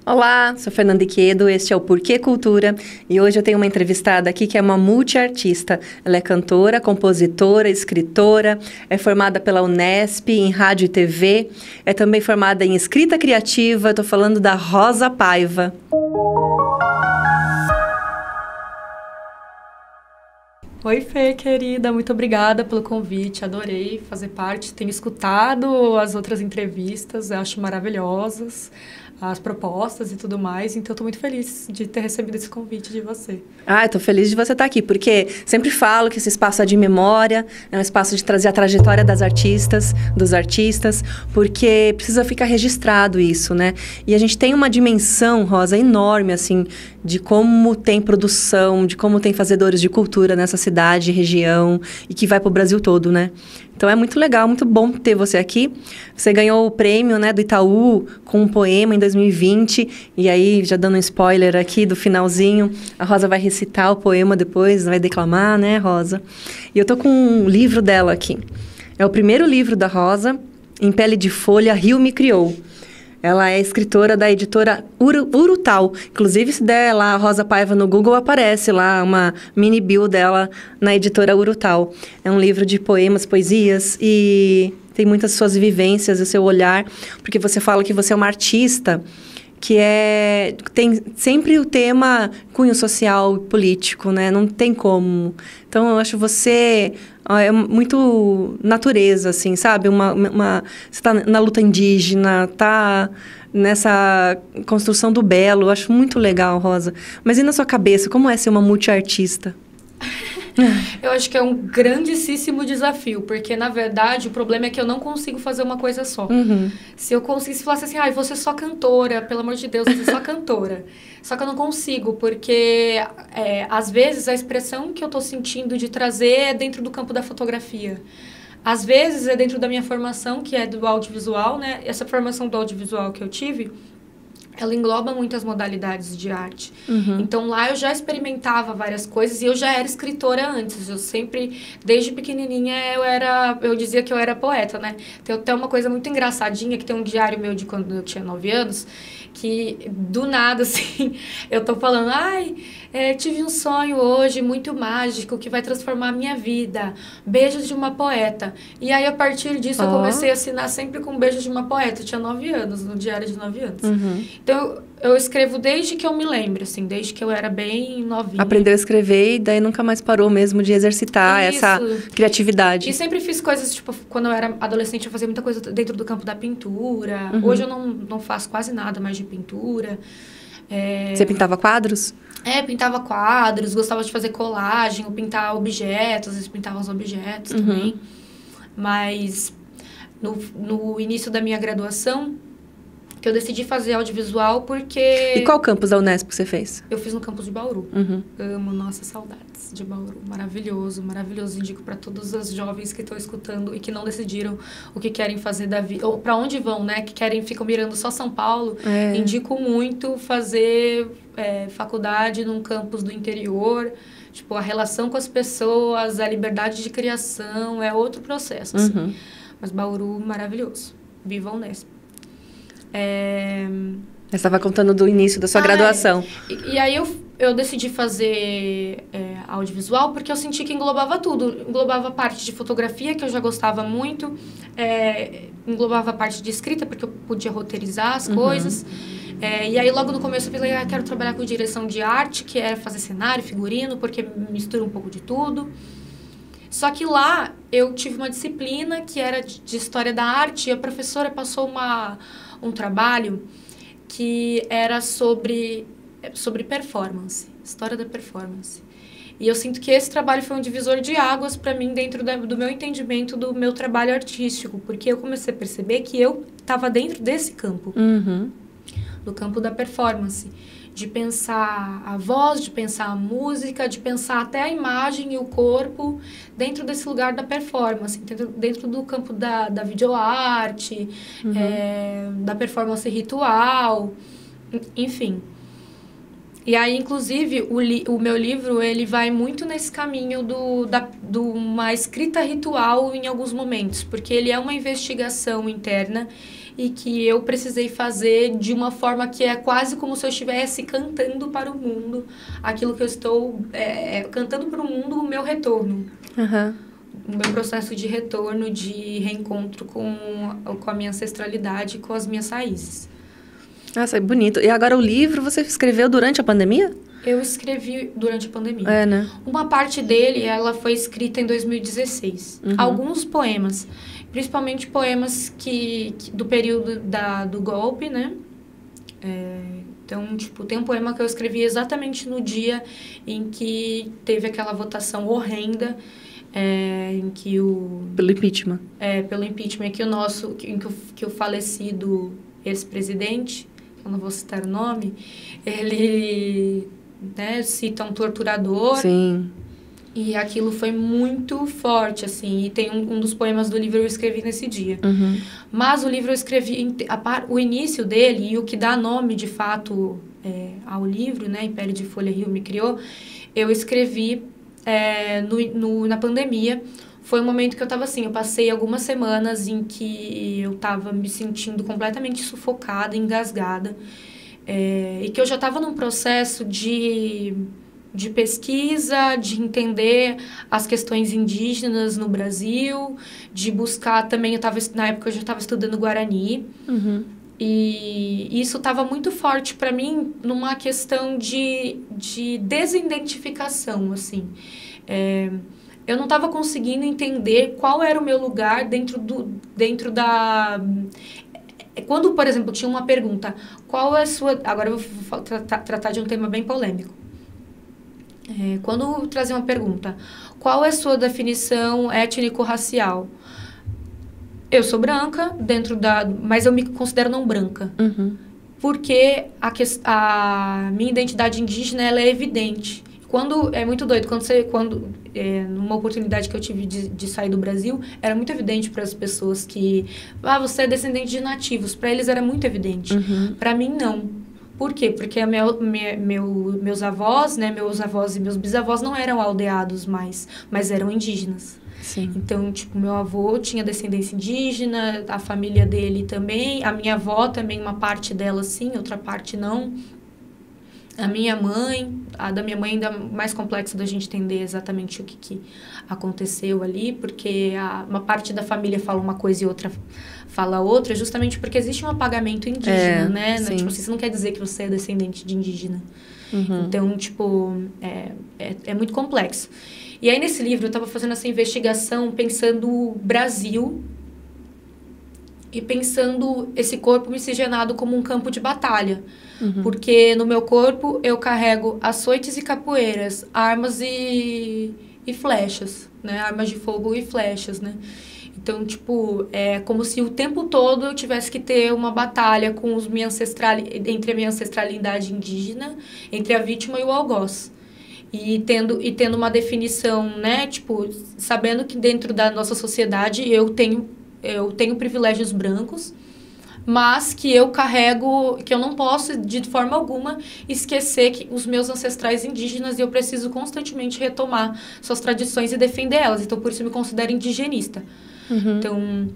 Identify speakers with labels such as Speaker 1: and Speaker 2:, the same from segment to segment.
Speaker 1: Olá, sou Fernanda Iquedo, este é o Porquê Cultura e hoje eu tenho uma entrevistada aqui que é uma multiartista. Ela é cantora, compositora, escritora, é formada pela Unesp em rádio e TV, é também formada em escrita criativa. Estou falando da Rosa Paiva.
Speaker 2: Oi, Fê, querida, muito obrigada pelo convite, adorei fazer parte, tenho escutado as outras entrevistas, acho maravilhosas as propostas e tudo mais, então eu tô muito feliz de ter recebido esse convite de você.
Speaker 1: Eu tô feliz de você estar aqui, porque sempre falo que esse espaço é de memória, é um espaço de trazer a trajetória das artistas, dos artistas, porque precisa ficar registrado isso, né? E a gente tem uma dimensão, Rosa, enorme, assim, de como tem produção, de como tem fazedores de cultura nessa cidade, região, e que vai pro Brasil todo, né? Então, é muito legal, muito bom ter você aqui. Você ganhou o prêmio, né, do Itaú com um poema em 2020. E aí, já dando um spoiler aqui do finalzinho, a Rosa vai recitar o poema depois, vai declamar, né, Rosa? E eu tô com um livro dela aqui. É o primeiro livro da Rosa, Em Pele de Folha, Rio Me Criou. Ela é escritora da editora Urutau. Inclusive, se der lá a Rosa Paiva no Google, aparece lá uma mini bio dela na editora Urutau. É um livro de poemas, poesias e tem muitas suas vivências, o seu olhar, porque você fala que você é uma artista que tem sempre o tema cunho social e político, né? Não tem como. Então, eu acho você é muito natureza, assim, sabe? Você está na luta indígena, está nessa construção do belo. Eu acho muito legal, Rosa. Mas e na sua cabeça, como é ser uma multiartista?
Speaker 2: Eu acho que é um grandíssimo desafio, porque, na verdade, o problema é que eu não consigo fazer uma coisa só.
Speaker 1: Uhum.
Speaker 2: Se eu conseguisse falar assim, você é só cantora, pelo amor de Deus, você é só cantora. Só que eu não consigo, porque, às vezes, a expressão que eu tô sentindo de trazer é dentro do campo da fotografia. Às vezes, é dentro da minha formação, que é do audiovisual, né? Essa formação do audiovisual que eu tive, ela engloba muitas modalidades de arte.
Speaker 1: Uhum.
Speaker 2: Então, lá eu já experimentava várias coisas e eu já era escritora antes. Eu sempre, desde pequenininha, eu dizia que eu era poeta, né? Tem até uma coisa muito engraçadinha, que tem um diário meu de quando eu tinha 9 anos, que do nada, assim, eu tô falando, tive um sonho hoje muito mágico que vai transformar a minha vida. Beijos de uma poeta. E aí, a partir disso, eu comecei a assinar sempre com beijos de uma poeta. Eu tinha 9 anos, no diário de 9 anos.
Speaker 1: Uhum.
Speaker 2: Então, eu escrevo desde que eu me lembro, assim, desde que eu era bem novinha.
Speaker 1: Aprendeu a escrever e daí nunca mais parou mesmo de exercitar essa criatividade.
Speaker 2: E sempre fiz coisas, tipo, quando eu era adolescente, eu fazia muita coisa dentro do campo da pintura.
Speaker 1: Uhum.
Speaker 2: Hoje eu não faço quase nada mais de pintura.
Speaker 1: Você pintava quadros?
Speaker 2: Pintava quadros, gostava de fazer colagem, ou pintar objetos, às vezes pintava uns objetos também. Mas no início da minha graduação, que eu decidi fazer audiovisual porque...
Speaker 1: E qual campus da Unesp que você fez?
Speaker 2: Eu fiz no campus de Bauru.
Speaker 1: Uhum.
Speaker 2: Amo, nossas saudades de Bauru. Maravilhoso, maravilhoso. Indico para todos os jovens que estão escutando e que não decidiram o que querem fazer da vida, ou para onde vão, né? Que ficam mirando só São Paulo. Indico muito fazer faculdade num campus do interior. Tipo, a relação com as pessoas, a liberdade de criação, é outro processo, assim.
Speaker 1: Uhum.
Speaker 2: Mas Bauru, maravilhoso. Viva a Unesp.
Speaker 1: Você estava contando do início da sua graduação.
Speaker 2: E aí eu decidi fazer audiovisual porque eu senti que englobava tudo. Englobava a parte de fotografia, que eu já gostava muito. Englobava a parte de escrita, porque eu podia roteirizar as coisas. E aí, logo no começo, eu falei, quero trabalhar com direção de arte, que é fazer cenário, figurino, porque mistura um pouco de tudo. Só que lá, eu tive uma disciplina que era de história da arte, e a professora passou um trabalho que era sobre performance, história da performance. E eu sinto que esse trabalho foi um divisor de águas para mim dentro do meu entendimento do meu trabalho artístico, porque eu comecei a perceber que eu estava dentro desse campo, do campo da performance, de pensar a voz, de pensar a música, de pensar até a imagem e o corpo dentro desse lugar da performance, dentro do campo da videoarte, da performance ritual, enfim. E aí, inclusive, o meu livro, ele vai muito nesse caminho de uma escrita ritual em alguns momentos, porque ele é uma investigação interna e que eu precisei fazer de uma forma que é quase como se eu estivesse cantando para o mundo aquilo que eu estou cantando para o mundo, o meu retorno. O meu processo de retorno, de reencontro com a minha ancestralidade, com as minhas raízes.
Speaker 1: Nossa, é bonito. E agora o livro você escreveu durante a pandemia?
Speaker 2: Eu escrevi durante a pandemia.
Speaker 1: Né?
Speaker 2: Uma parte dele, ela foi escrita em 2016. Alguns poemas, principalmente poemas do período do golpe, né? Então, tipo, tem um poema que eu escrevi exatamente no dia em que teve aquela votação horrenda, em que
Speaker 1: pelo impeachment.
Speaker 2: Pelo impeachment, que o falecido ex-presidente, eu não vou citar o nome, ele, né, cita um torturador.
Speaker 1: Sim.
Speaker 2: E aquilo foi muito forte, assim. E tem um dos poemas do livro eu escrevi nesse dia. Mas o livro eu escrevi... O início dele e o que dá nome, de fato, ao livro, né? Império de Folha Rio me criou. Eu escrevi na pandemia. Foi um momento que eu estava assim... Eu passei algumas semanas em que eu estava me sentindo completamente sufocada, engasgada. E que eu já estava num processo de pesquisa, de entender as questões indígenas no Brasil, de buscar também, na época eu já estava estudando Guarani, e isso estava muito forte para mim numa questão de desidentificação, assim. Eu não estava conseguindo entender qual era o meu lugar dentro da... Quando, por exemplo, tinha uma pergunta, qual é a sua... Agora eu vou tratar de um tema bem polêmico. Quando trazer uma pergunta, qual é a sua definição étnico-racial? Eu sou branca, mas eu me considero não branca. Porque a minha identidade indígena, ela é evidente. É muito doido, numa oportunidade que eu tive de sair do Brasil, era muito evidente para as pessoas que... você é descendente de nativos. Para eles era muito evidente. Para mim, não. Por quê? Porque meus avós, né, meus avós e meus bisavós não eram aldeados mais, mas eram indígenas.
Speaker 1: Sim.
Speaker 2: Então, tipo, meu avô tinha descendência indígena, a família dele também, a minha avó também, uma parte dela sim, outra parte não. A minha mãe, a da minha mãe ainda mais complexo da gente entender exatamente o que aconteceu ali, porque uma parte da família fala uma coisa e outra fala outra, justamente porque existe um apagamento indígena, né?
Speaker 1: Sim.
Speaker 2: Tipo, isso não quer dizer que você é descendente de indígena. Então, tipo, é muito complexo. E aí, nesse livro, eu estava fazendo essa investigação pensando Brasil e pensando esse corpo miscigenado como um campo de batalha. Porque no meu corpo eu carrego açoites e capoeiras, armas e flechas, né? Armas de fogo e flechas, né? Então, tipo, é como se o tempo todo eu tivesse que ter uma batalha com entre a minha ancestralidade indígena, entre a vítima e o algoz. E tendo uma definição, né? Tipo, sabendo que dentro da nossa sociedade eu tenho privilégios brancos, mas que eu carrego, que eu não posso, de forma alguma, esquecer que os meus ancestrais indígenas, e eu preciso constantemente retomar suas tradições e defender elas. Então, por isso eu me considero indigenista. Então,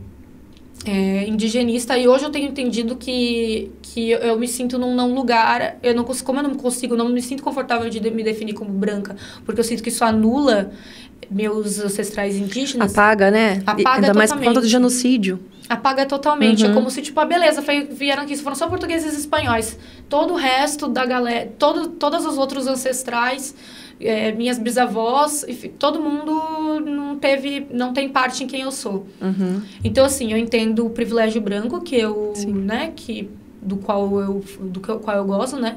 Speaker 2: indigenista, e hoje eu tenho entendido que eu me sinto num lugar, não me sinto confortável de me definir como branca, porque eu sinto que isso anula meus ancestrais indígenas.
Speaker 1: Apaga, né?
Speaker 2: Apaga
Speaker 1: ainda mais
Speaker 2: totalmente.
Speaker 1: por conta do genocídio.
Speaker 2: Apaga totalmente. É como se, tipo, beleza, vieram aqui, foram só portugueses e espanhóis. Todo o resto da galera, todos os outros ancestrais, minhas bisavós, todo mundo não tem parte em quem eu sou. Então, assim, eu entendo o privilégio branco né, do qual eu gozo, né?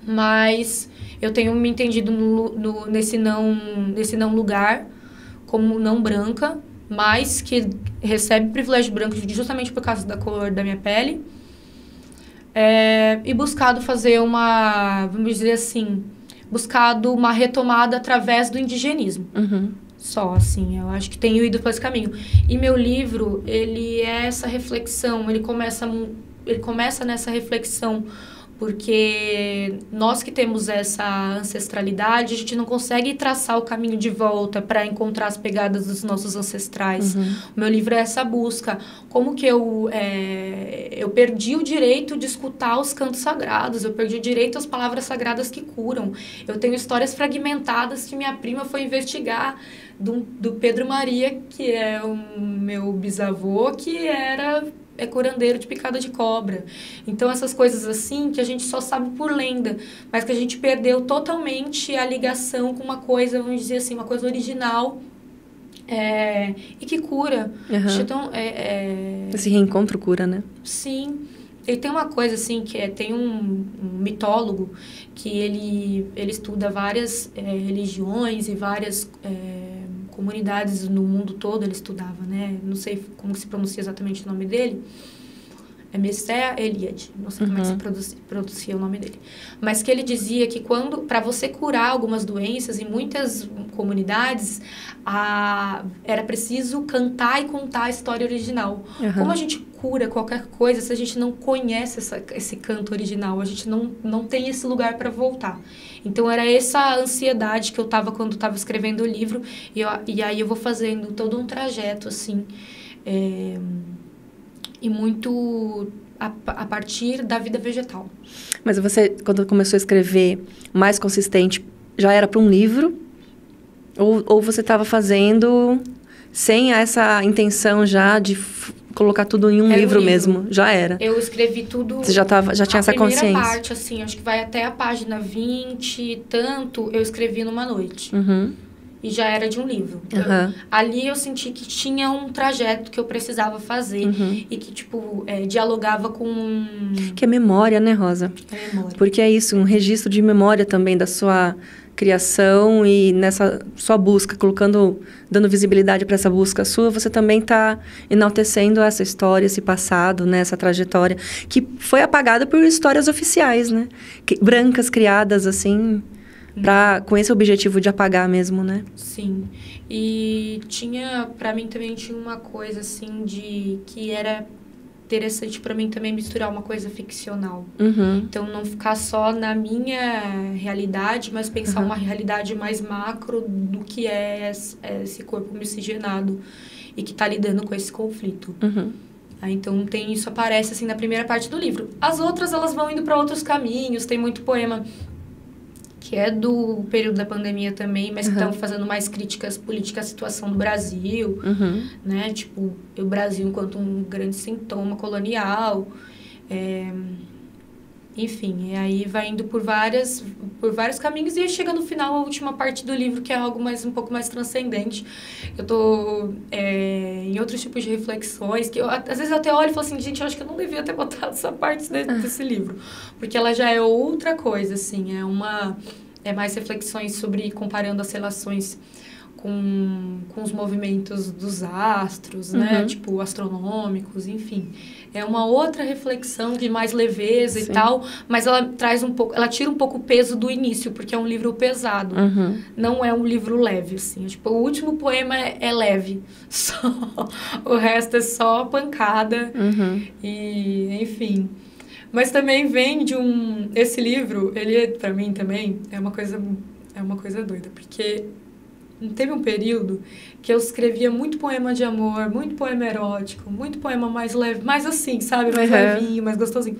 Speaker 2: Mas eu tenho me entendido nesse não lugar como não branca, mas que recebe privilégio branco justamente por causa da cor da minha pele. E buscado fazer vamos dizer assim, buscado uma retomada através do indigenismo. Só, assim, eu acho que tenho ido por esse caminho. E meu livro, ele é essa reflexão, ele começa nessa reflexão Porque nós que temos essa ancestralidade, a gente não consegue traçar o caminho de volta para encontrar as pegadas dos nossos ancestrais. O meu livro é essa busca. Como que eu perdi o direito de escutar os cantos sagrados, eu perdi o direito às palavras sagradas que curam. Eu tenho histórias fragmentadas que minha prima foi investigar do Pedro Maria, que é o meu bisavô, que era curandeiro de picada de cobra. Então, essas coisas assim que a gente só sabe por lenda, mas que a gente perdeu totalmente a ligação com uma coisa, vamos dizer assim, uma coisa original e que cura. Então,
Speaker 1: esse reencontro cura, né?
Speaker 2: Sim. E tem uma coisa assim, tem um mitólogo que ele estuda várias religiões e várias comunidades no mundo todo, ele estudava, né? Não sei como se pronuncia exatamente o nome dele. É Mircea Eliade, não sei como é que se pronuncia o nome dele. Mas que ele dizia que para você curar algumas doenças, em muitas comunidades, era preciso cantar e contar a história original. Como a gente cura qualquer coisa se a gente não conhece esse canto original? A gente não tem esse lugar para voltar. Então, era essa ansiedade que eu tava quando estava escrevendo o livro. E aí eu vou fazendo todo um trajeto, assim... E muito a partir da vida vegetal.
Speaker 1: Mas você, quando começou a escrever mais consistente, já era para um livro? Ou você estava fazendo sem essa intenção já de colocar tudo em um livro mesmo? Já era?
Speaker 2: Eu escrevi tudo...
Speaker 1: Você já tinha essa consciência?
Speaker 2: A primeira parte, assim, acho que vai até a página 20 e tanto, eu escrevi numa noite. E já era de um livro. Ali eu senti que tinha um trajeto que eu precisava fazer. E que, tipo, dialogava com...
Speaker 1: Que é memória, né, Rosa?
Speaker 2: É memória.
Speaker 1: Porque é isso, um registro de memória também da sua criação e nessa sua busca, dando visibilidade para essa busca sua, você também está enaltecendo essa história, esse passado, né, essa trajetória, que foi apagada por histórias oficiais, né? Brancas, criadas, assim... com esse objetivo de apagar mesmo, né?
Speaker 2: Sim. E pra mim também tinha uma coisa, assim, que era interessante pra mim também misturar uma coisa ficcional. Então, não ficar só na minha realidade, mas pensar uma realidade mais macro do que é esse corpo miscigenado e que tá lidando com esse conflito. Então, isso aparece, assim, na primeira parte do livro. As outras, elas vão indo pra outros caminhos, tem muito poema... que é do período da pandemia também, mas que estão fazendo mais críticas políticas à situação do Brasil, né? Tipo, o Brasil enquanto um grande sintoma colonial. Enfim, e aí vai indo por vários caminhos e aí chega no final a última parte do livro, que é algo um pouco mais transcendente. Eu tô em outros tipos de reflexões, que às vezes eu até olho e falo assim, gente, eu acho que eu não devia ter botado essa parte desse livro. Porque ela já é outra coisa, assim, é mais reflexões sobre comparando as relações com os movimentos dos astros, né? Tipo, astronômicos, enfim. É uma outra reflexão de mais leveza e tal, mas ela ela tira um pouco o peso do início, porque é um livro pesado. Não é um livro leve, assim. Tipo, o último poema é leve. O resto é só pancada. E, enfim... Mas também vem esse livro, ele pra mim também é uma coisa doida, porque teve um período que eu escrevia muito poema de amor, muito poema erótico, muito poema mais leve, mais assim, sabe? Mais levinho, mais gostosinho.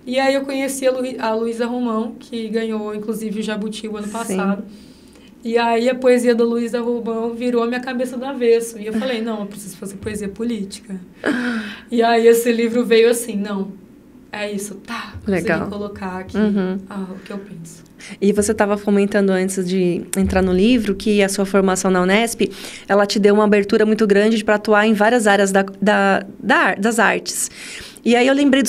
Speaker 2: E aí eu conheci a Luísa Romão, que ganhou, inclusive, o Jabuti o ano passado. E aí a poesia da Luísa Romão virou a minha cabeça do avesso. E eu falei, não, eu preciso fazer poesia política. E aí esse livro veio assim, não... É isso, tá.
Speaker 1: Legal.
Speaker 2: Consegui colocar aqui o que eu penso.
Speaker 1: E você estava comentando antes de entrar no livro que a sua formação na Unesp, ela te deu uma abertura muito grande para atuar em várias áreas das artes. E aí eu lembrei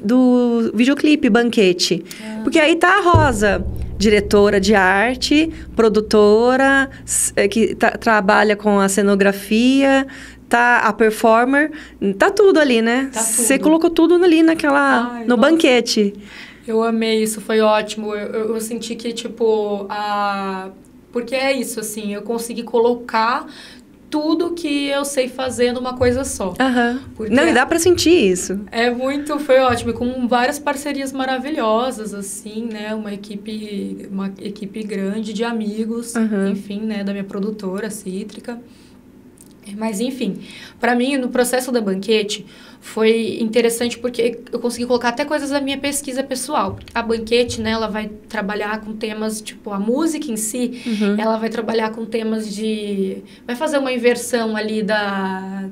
Speaker 1: do videoclipe Banquete. Porque aí tá a Rosa, diretora de arte, produtora, que trabalha com a cenografia... Tá a performer, tá tudo ali, né? Você colocou tudo ali no banquete.
Speaker 2: Eu amei isso, foi ótimo. Eu senti que, tipo, porque é isso, assim, eu consegui colocar tudo que eu sei fazer numa coisa só.
Speaker 1: Porque não, e dá pra sentir isso.
Speaker 2: Foi ótimo, com várias parcerias maravilhosas, assim, né? Uma equipe grande de amigos, enfim, né? Da minha produtora, Cítrica. Mas, enfim, para mim, no processo da Banquete, foi interessante porque eu consegui colocar até coisas da minha pesquisa pessoal. A Banquete, né, ela vai trabalhar com temas, tipo, a música em si, ela vai trabalhar com temas de... Vai fazer uma inversão ali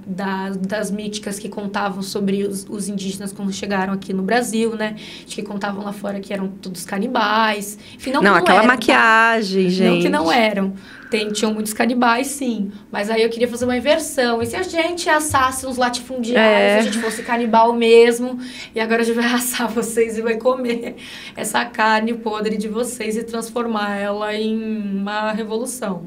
Speaker 2: das míticas que contavam sobre os indígenas quando chegaram aqui no Brasil, né? De que contavam lá fora que eram todos canibais. Enfim, não
Speaker 1: aquela
Speaker 2: eram,
Speaker 1: maquiagem,
Speaker 2: tá?
Speaker 1: gente.
Speaker 2: Não que não eram. Tinham muitos canibais, sim. Mas aí eu queria fazer uma inversão. E se a gente assasse uns latifundiários, se a gente fosse canibal mesmo, e agora a gente vai assar vocês e vai comer essa carne podre de vocês e transformar ela em uma revolução.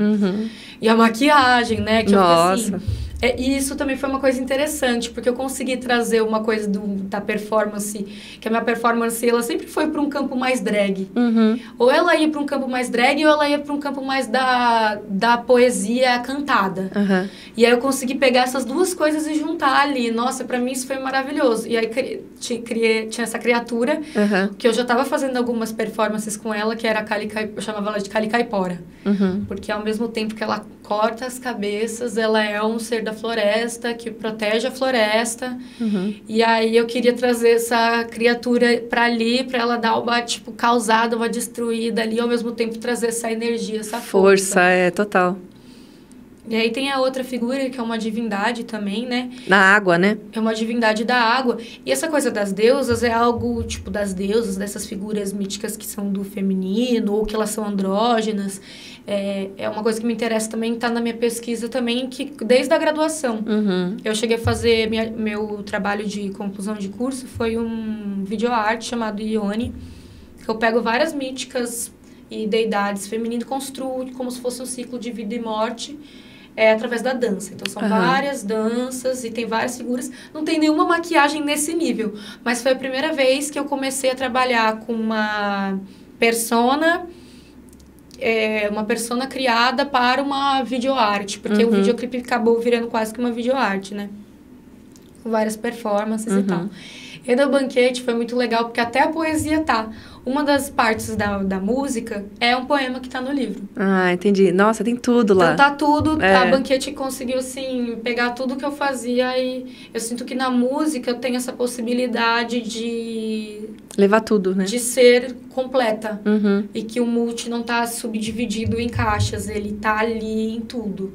Speaker 2: E a maquiagem, né? Que
Speaker 1: Nossa.
Speaker 2: eu fiquei assim... E isso também foi uma coisa interessante, porque eu consegui trazer uma coisa da performance, que a minha performance, ela sempre foi para um campo mais drag. Ou ela ia para um campo mais drag, ou ela ia para um campo mais da poesia cantada. E aí eu consegui pegar essas duas coisas e juntar ali. Nossa, para mim isso foi maravilhoso. E aí tinha essa criatura, que eu já estava fazendo algumas performances com ela, que era eu chamava ela de Cali Caipora. Porque ao mesmo tempo que ela corta as cabeças, ela é um ser da floresta, que protege a floresta. E aí eu queria trazer essa criatura para ali, para ela dar uma, tipo, causada, uma destruída ali, ao mesmo tempo trazer essa energia, essa força.
Speaker 1: Total.
Speaker 2: E aí tem a outra figura, que é uma divindade também, né?
Speaker 1: Na água, né?
Speaker 2: É uma divindade da água. E essa coisa das deusas é algo, tipo, das deusas, dessas figuras míticas que são do feminino, ou que elas são andrógenas. É uma coisa que me interessa também, tá na minha pesquisa também, que desde a graduação. Eu cheguei a fazer meu trabalho de conclusão de curso, foi um videoarte chamado Ione, que eu pego várias míticas e deidades femininas e construo como se fosse um ciclo de vida e morte, através da dança. Então, são várias danças e tem várias figuras. Não tem nenhuma maquiagem nesse nível, mas foi a primeira vez que eu comecei a trabalhar com uma persona criada para uma videoarte, porque o videoclipe acabou virando quase que uma videoarte, né? Com várias performances e tal. E da Banquete foi muito legal, porque até a poesia tá. Uma das partes da música é um poema que tá no livro.
Speaker 1: Entendi. Nossa, tem tudo lá.
Speaker 2: Então tá tudo, a Banquete conseguiu, assim, pegar tudo que eu fazia e eu sinto que na música eu tenho essa possibilidade de...
Speaker 1: Levar tudo, né?
Speaker 2: De ser completa. E que o multi não tá subdividido em caixas, ele tá ali em tudo.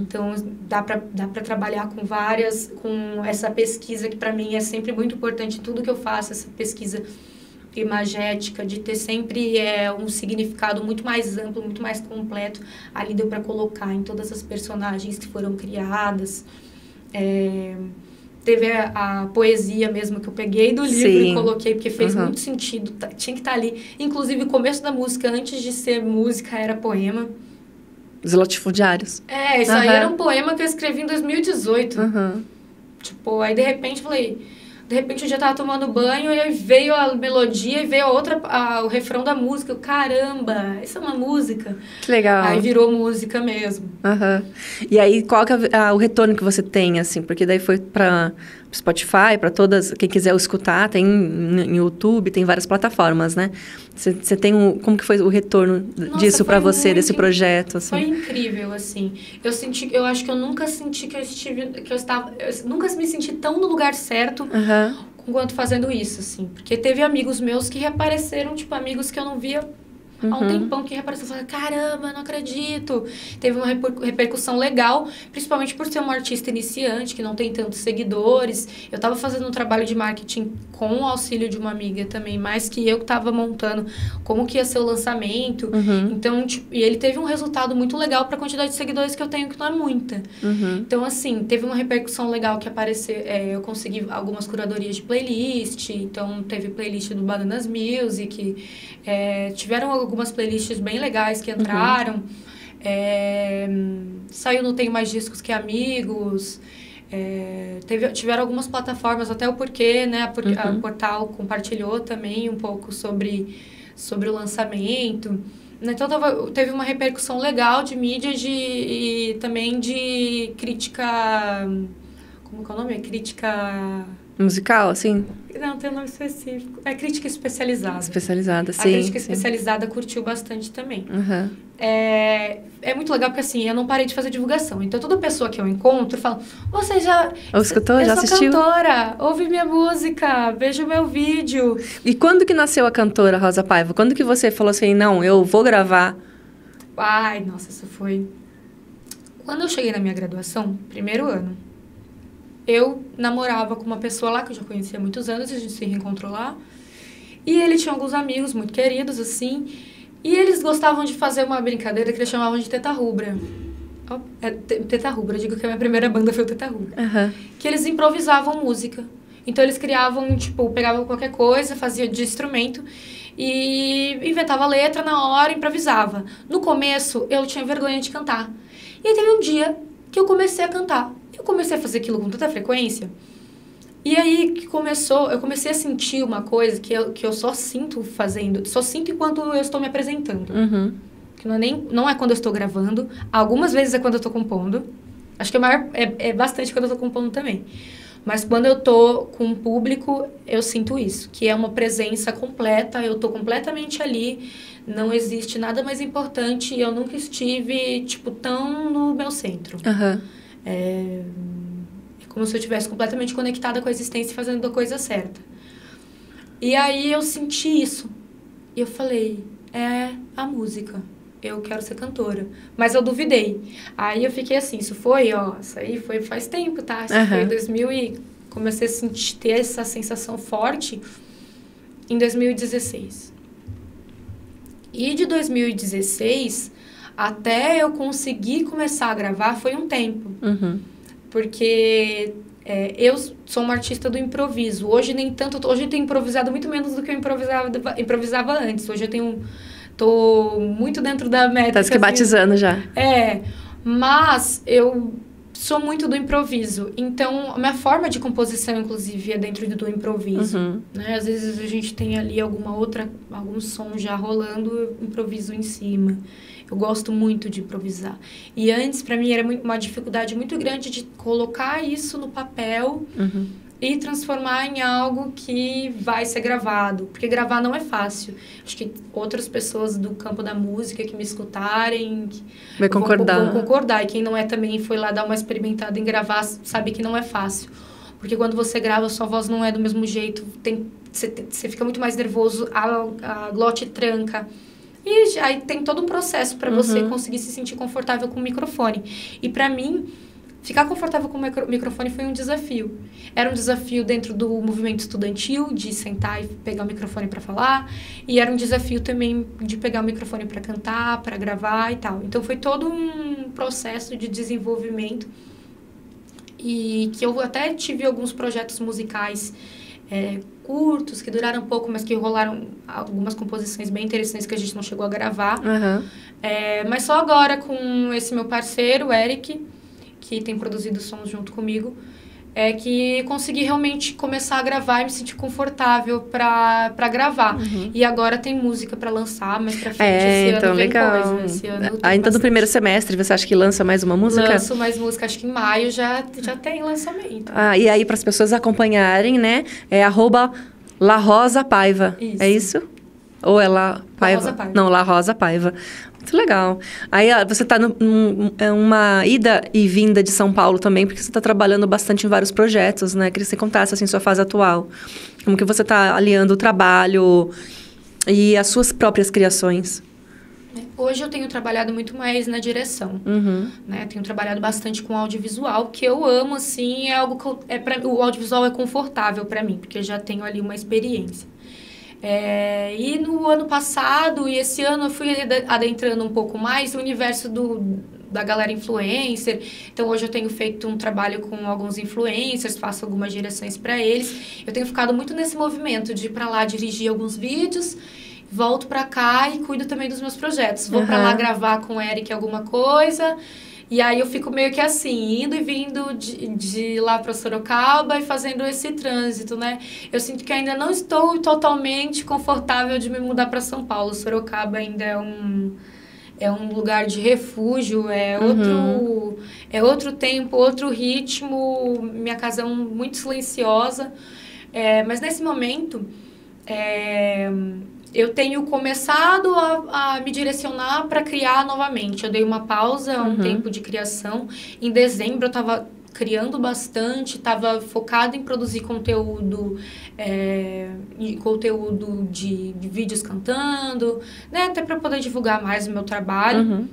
Speaker 2: Então dá pra trabalhar com essa pesquisa que pra mim é sempre muito importante em tudo que eu faço, essa pesquisa imagética, de ter sempre um significado muito mais amplo, muito mais completo. Ali deu para colocar em todas as personagens que foram criadas. Teve a poesia mesmo que eu peguei do livro e coloquei, porque fez muito sentido, tinha que estar ali. Inclusive, o começo da música, antes de ser música, era poema.
Speaker 1: Os latifundiários.
Speaker 2: Isso aí era um poema que eu escrevi em 2018. Tipo, aí de repente falei... De repente, um dia eu tava tomando banho e aí veio a melodia e veio o refrão da música. Eu, caramba, isso é uma música.
Speaker 1: Que legal.
Speaker 2: Aí virou música mesmo.
Speaker 1: E aí, qual que é o retorno que você tem, assim? Porque daí foi para Spotify, para todas... Quem quiser escutar, tem em YouTube, tem várias plataformas, né? Você tem como que foi o retorno disso para você, desse projeto, assim?
Speaker 2: Foi incrível, assim. Eu acho que eu nunca senti eu nunca me senti tão no lugar certo quanto fazendo isso, assim. Porque teve amigos meus que reapareceram, tipo, amigos que eu não via há um tempão, que reapareceu e falaram, caramba, eu não acredito. Teve uma repercussão legal, principalmente por ser uma artista iniciante, que não tem tantos seguidores. Eu estava fazendo um trabalho de marketing com o auxílio de uma amiga também, mais que eu que estava montando como que ia ser o lançamento. Então, tipo, e ele teve um resultado muito legal para a quantidade de seguidores que eu tenho, que não é muita. Então, assim, teve uma repercussão legal que apareceu. Eu consegui algumas curadorias de playlist, então teve playlist do Bananas Music, tiveram algumas playlists bem legais que entraram. Saiu No Tenho Mais Discos Que Amigos. Tiveram algumas plataformas, até o Porquê, né? O portal compartilhou também um pouco sobre o lançamento. Então, teve uma repercussão legal de mídia e também de crítica... Como que é o nome? Crítica...
Speaker 1: Musical, assim?
Speaker 2: Não, tem um nome específico. É crítica especializada.
Speaker 1: Especializada, sim.
Speaker 2: A crítica especializada curtiu bastante também.
Speaker 1: Uhum.
Speaker 2: É muito legal porque, assim, eu não parei de fazer divulgação. Então, toda pessoa que eu encontro fala... Você já...
Speaker 1: Ou escutou? Já assistiu?
Speaker 2: Eu sou cantora. Ouve minha música. Veja o meu vídeo.
Speaker 1: E quando que nasceu a cantora Rosa Paiva? Quando que você falou assim, não, eu vou gravar?
Speaker 2: Ai, nossa, isso foi... Quando eu cheguei na minha graduação, primeiro ano, eu namorava com uma pessoa lá que eu já conhecia há muitos anos, a gente se reencontrou lá. E ele tinha alguns amigos muito queridos, assim, e eles gostavam de fazer uma brincadeira que eles chamavam de Teta Rubra. Teta Rubra, eu digo que a minha primeira banda foi o Teta Rubra.
Speaker 1: Uhum.
Speaker 2: Que eles improvisavam música. Então eles criavam, tipo, pegavam qualquer coisa, faziam de instrumento e inventava letra na hora, improvisava. No começo, eu tinha vergonha de cantar. E aí teve um dia que eu comecei a cantar. Eu comecei a fazer aquilo com tanta frequência. E aí que eu comecei a sentir uma coisa que eu só sinto fazendo, só sinto enquanto eu estou me apresentando.
Speaker 1: Uhum.
Speaker 2: Que não é quando eu estou gravando, algumas vezes é quando eu estou compondo. Acho que é bastante quando eu estou compondo também. Mas quando eu tô com o público, eu sinto isso, que é uma presença completa, eu tô completamente ali, não existe nada mais importante, e eu nunca estive, tipo, tão no meu centro.
Speaker 1: Uhum.
Speaker 2: É como se eu estivesse completamente conectada com a existência e fazendo a coisa certa. E aí eu senti isso. E eu falei, é a música. Eu quero ser cantora. Mas eu duvidei. Aí eu fiquei assim, isso aí foi faz tempo, tá? Isso foi em 2000 e comecei a ter essa sensação forte em 2016. E de 2016 até eu conseguir começar a gravar foi um tempo. Uhum. Porque eu sou uma artista do improviso. Hoje nem tanto, hoje eu tenho improvisado muito menos do que eu improvisava antes. Hoje eu tô muito dentro da métrica.
Speaker 1: Tá esquematizando já.
Speaker 2: Mas eu sou muito do improviso. Então, a minha forma de composição, inclusive, é dentro do improviso.
Speaker 1: Uhum.
Speaker 2: Né? Às vezes a gente tem ali algum som já rolando, eu improviso em cima. Eu gosto muito de improvisar. E antes, para mim, era uma dificuldade muito grande de colocar isso no papel e transformar em algo que vai ser gravado. Porque gravar não é fácil. Acho que outras pessoas do campo da música que me escutarem
Speaker 1: vão
Speaker 2: concordar. E quem não é também foi lá dar uma experimentada em gravar, sabe que não é fácil. Porque quando você grava, sua voz não é do mesmo jeito. Você fica muito mais nervoso, a glote tranca. E aí tem todo um processo para você conseguir se sentir confortável com o microfone. E para mim, ficar confortável com o microfone foi um desafio. Era um desafio dentro do movimento estudantil, de sentar e pegar o microfone para falar. E era um desafio também de pegar o microfone para cantar, para gravar e tal. Então foi todo um processo de desenvolvimento. E que eu até tive alguns projetos musicais curtos, que duraram um pouco, mas que rolaram algumas composições bem interessantes que a gente não chegou a gravar. Mas só agora com esse meu parceiro, o Eric, que tem produzido sons junto comigo, que consegui realmente começar a gravar e me sentir confortável pra gravar. E agora tem música pra lançar, mas pra frente esse
Speaker 1: então,
Speaker 2: ano vem
Speaker 1: legal.
Speaker 2: coisa. Esse ano
Speaker 1: então no primeiro semestre, você acha que lança mais uma música?
Speaker 2: Lanço mais música, acho que em maio já tem lançamento.
Speaker 1: E aí, para as pessoas acompanharem, né? É @La Rosa Paiva.
Speaker 2: Isso.
Speaker 1: É isso? Ou é La Paiva?
Speaker 2: Rosa Paiva.
Speaker 1: Não, La Rosa Paiva. Muito legal. Aí você está numa ida e vinda de São Paulo também, porque você está trabalhando bastante em vários projetos, né? Queria que você contasse, assim, sua fase atual. Como que você está aliando o trabalho e as suas próprias criações?
Speaker 2: Hoje eu tenho trabalhado muito mais na direção, né? Tenho trabalhado bastante com audiovisual, que eu amo, assim, é algo que o audiovisual é confortável para mim, porque eu já tenho ali uma experiência. E no ano passado e esse ano eu fui adentrando um pouco mais no universo da galera influencer. Então, hoje eu tenho feito um trabalho com alguns influencers, faço algumas direções para eles. Eu tenho ficado muito nesse movimento de ir para lá dirigir alguns vídeos, volto para cá e cuido também dos meus projetos. Vou para lá gravar com o Eric alguma coisa E aí eu fico meio que assim, indo e vindo de lá para Sorocaba e fazendo esse trânsito, né? Eu sinto que ainda não estou totalmente confortável de me mudar para São Paulo. Sorocaba ainda é um lugar de refúgio, é outro tempo, outro ritmo. Minha casa é muito silenciosa. Mas nesse momento, eu tenho começado a me direcionar para criar novamente. Eu dei uma pausa, um tempo de criação. Em dezembro eu estava criando bastante, estava focada em produzir conteúdo, conteúdo de vídeos cantando, né? Até para poder divulgar mais o meu trabalho.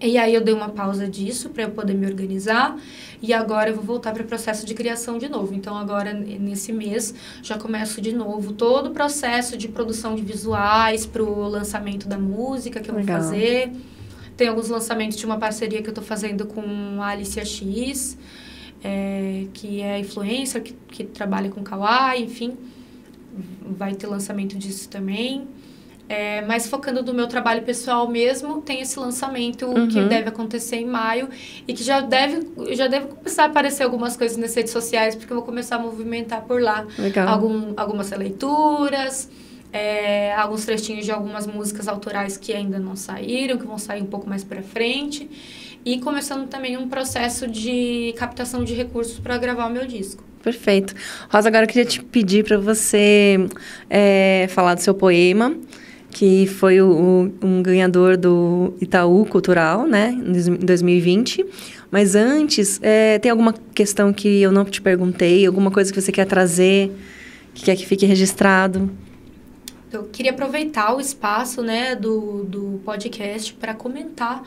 Speaker 2: E aí eu dei uma pausa disso para eu poder me organizar. E agora eu vou voltar para o processo de criação de novo. Então agora, nesse mês, já começo de novo todo o processo de produção de visuais para o lançamento da música que eu vou fazer. Tem alguns lançamentos de uma parceria que eu estou fazendo com a Alicia X, que é influencer, que trabalha com Kawaii, enfim. Vai ter lançamento disso também. Mas focando no meu trabalho pessoal mesmo, tem esse lançamento que deve acontecer em maio e que já deve começar a aparecer algumas coisas nas redes sociais, porque eu vou começar a movimentar por lá. Algumas releituras, alguns trechinhos de algumas músicas autorais que ainda não saíram, que vão sair um pouco mais pra frente. E começando também um processo de captação de recursos para gravar o meu disco.
Speaker 1: Perfeito. Rosa, agora eu queria te pedir para você falar do seu poema, que foi um ganhador do Itaú Cultural, né, em 2020. Mas antes, tem alguma questão que eu não te perguntei? Alguma coisa que você quer trazer, que quer que fique registrado?
Speaker 2: Eu queria aproveitar o espaço, né, do podcast para comentar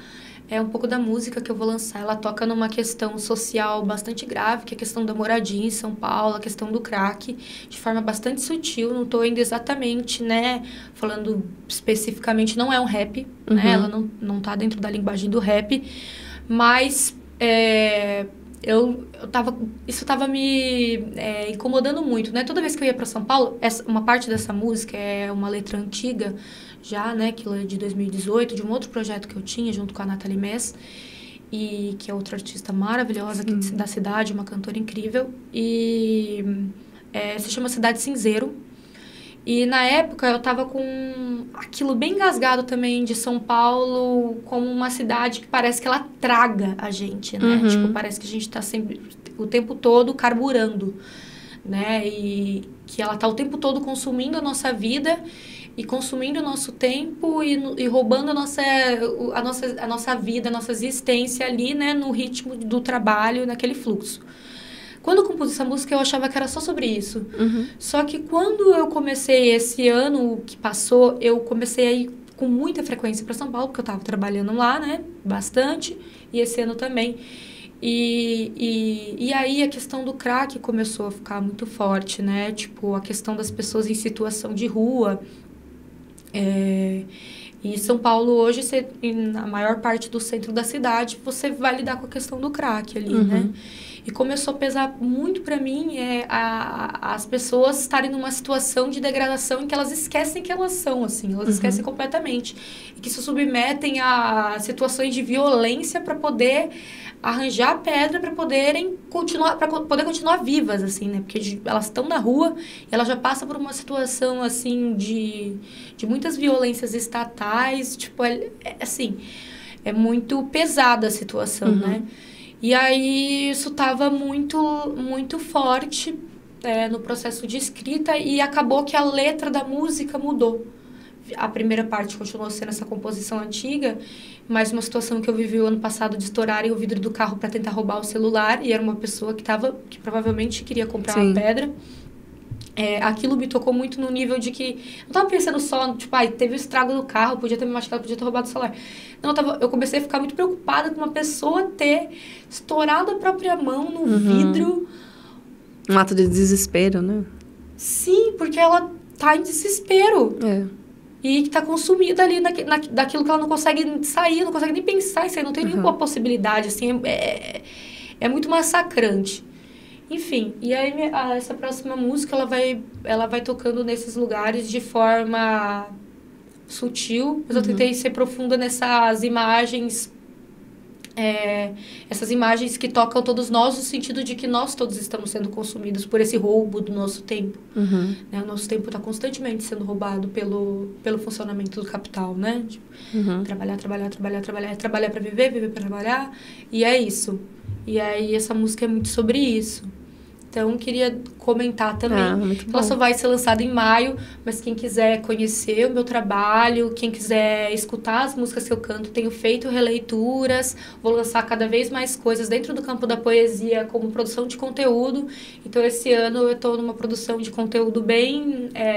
Speaker 2: um pouco da música que eu vou lançar. Ela toca numa questão social bastante grave, que é a questão da moradia em São Paulo, a questão do crack, de forma bastante sutil. Não estou ainda exatamente, né, falando especificamente, não é um rap, né, ela não está dentro da linguagem do rap, mas isso estava me incomodando muito, né? Toda vez que eu ia para São Paulo, uma parte dessa música é uma letra antiga, já, né, que é de 2018, de um outro projeto que eu tinha junto com a Nathalie Mess, e que é outra artista maravilhosa aqui da cidade, uma cantora incrível, e se chama Cidade Cinzeiro. E na época eu tava com aquilo bem engasgado também de São Paulo como uma cidade que parece que ela traga a gente, né? Tipo, parece que a gente tá sempre, o tempo todo carburando, né? E que ela tá o tempo todo consumindo a nossa vida e consumindo o nosso tempo e roubando a nossa vida, a nossa existência ali, né? No ritmo do trabalho, naquele fluxo. Quando eu compus essa música, eu achava que era só sobre isso. Só que quando eu comecei esse ano que passou, eu comecei a ir com muita frequência para São Paulo, porque eu estava trabalhando lá, né? Bastante. E esse ano também. E aí a questão do crack começou a ficar muito forte, né? Tipo, a questão das pessoas em situação de rua. E São Paulo hoje, na maior parte do centro da cidade, você vai lidar com a questão do crack ali, né? E começou a pesar muito para mim as pessoas estarem numa situação de degradação em que elas esquecem que elas são, assim. Elas esquecem completamente. E que se submetem a situações de violência para poder arranjar pedra para poderem poder continuar vivas, assim, né? Porque elas estão na rua e elas já passam por uma situação, assim, de muitas violências estatais. Tipo, assim, é muito pesada a situação, né? E aí, isso estava muito, muito forte no processo de escrita e acabou que a letra da música mudou. A primeira parte continuou sendo essa composição antiga, mas uma situação que eu vivi o ano passado de estourarem o vidro do carro para tentar roubar o celular, e era uma pessoa que provavelmente queria comprar uma pedra. Aquilo me tocou muito no nível de que... Não tava pensando só, tipo, teve o estrago do carro, podia ter me machucado, podia ter roubado o celular. Não, eu comecei a ficar muito preocupada com uma pessoa ter estourado a própria mão no vidro.
Speaker 1: Um ato de desespero, né?
Speaker 2: Sim, porque ela tá em desespero. E que tá consumida ali daquilo que ela não consegue sair, não consegue nem pensar em sair, não tem nenhuma possibilidade, assim, é muito massacrante. Enfim, e aí essa próxima música, ela vai tocando nesses lugares de forma sutil, mas eu tentei ser profunda nessas imagens essas imagens que tocam todos nós, no sentido de que nós todos estamos sendo consumidos por esse roubo do nosso tempo. Né? O nosso tempo está constantemente sendo roubado pelo funcionamento do capital, né? Tipo, trabalhar para viver para trabalhar, e é isso. E aí essa música é muito sobre isso. Então, queria comentar também que ela só vai ser lançada em maio, mas quem quiser conhecer o meu trabalho, quem quiser escutar as músicas que eu canto, tenho feito releituras, vou lançar cada vez mais coisas dentro do campo da poesia, como produção de conteúdo. Então, esse ano eu estou numa produção de conteúdo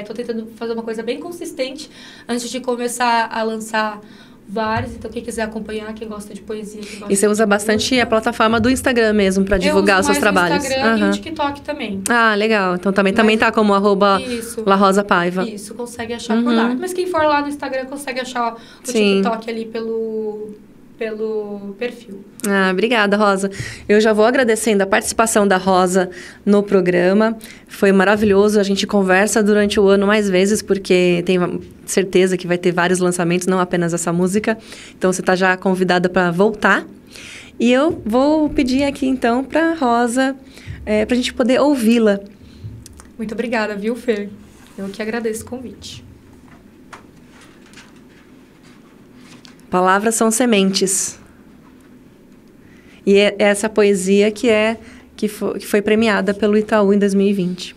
Speaker 2: estou tentando fazer uma coisa bem consistente antes de começar a lançar vários, então quem quiser acompanhar, quem gosta de poesia, quem gosta
Speaker 1: E você usa bastante a plataforma do Instagram mesmo para divulgar os seus trabalhos.
Speaker 2: Eu uso mais o Instagram e o TikTok também.
Speaker 1: Ah, legal. Então também tá como @LaRosaPaiva.
Speaker 2: Isso, consegue achar por lá. Mas quem for lá no Instagram consegue achar o TikTok ali pelo perfil.
Speaker 1: Obrigada, Rosa. Eu já vou agradecendo a participação da Rosa no programa. Foi maravilhoso. A gente conversa durante o ano mais vezes, porque tenho certeza que vai ter vários lançamentos, não apenas essa música. Então, você está já convidada para voltar. E eu vou pedir aqui, então, para a Rosa, para a gente poder ouvi-la.
Speaker 2: Muito obrigada, viu, Fer? Eu que agradeço o convite.
Speaker 1: Palavras são sementes. E é essa poesia que foi premiada pelo Itaú em 2020.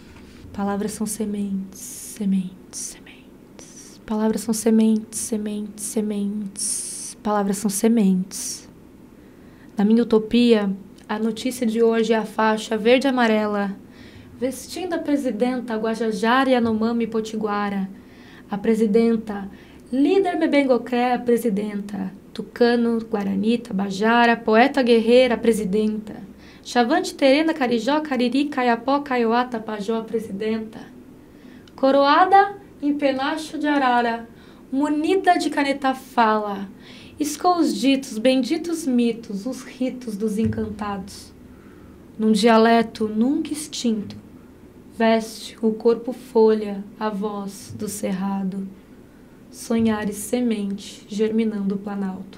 Speaker 2: Palavras são sementes, sementes, sementes. Palavras são sementes, sementes, sementes. Palavras são sementes. Na minha utopia, a notícia de hoje é a faixa verde e amarela, vestindo a presidenta Guajajara Yanomami Potiguara. A presidenta... Líder Mebengocré, a presidenta. Tucano, Guarani, Tabajara, poeta guerreira, a presidenta. Chavante, Terena, Carijó, Cariri, Caiapó, Kaiowá, Tapajó, a presidenta. Coroada em penacho de arara, munida de caneta fala. Escou os ditos, benditos mitos, os ritos dos encantados. Num dialeto nunca extinto, veste o corpo folha, a voz do cerrado. Sonhares semente germinando o planalto.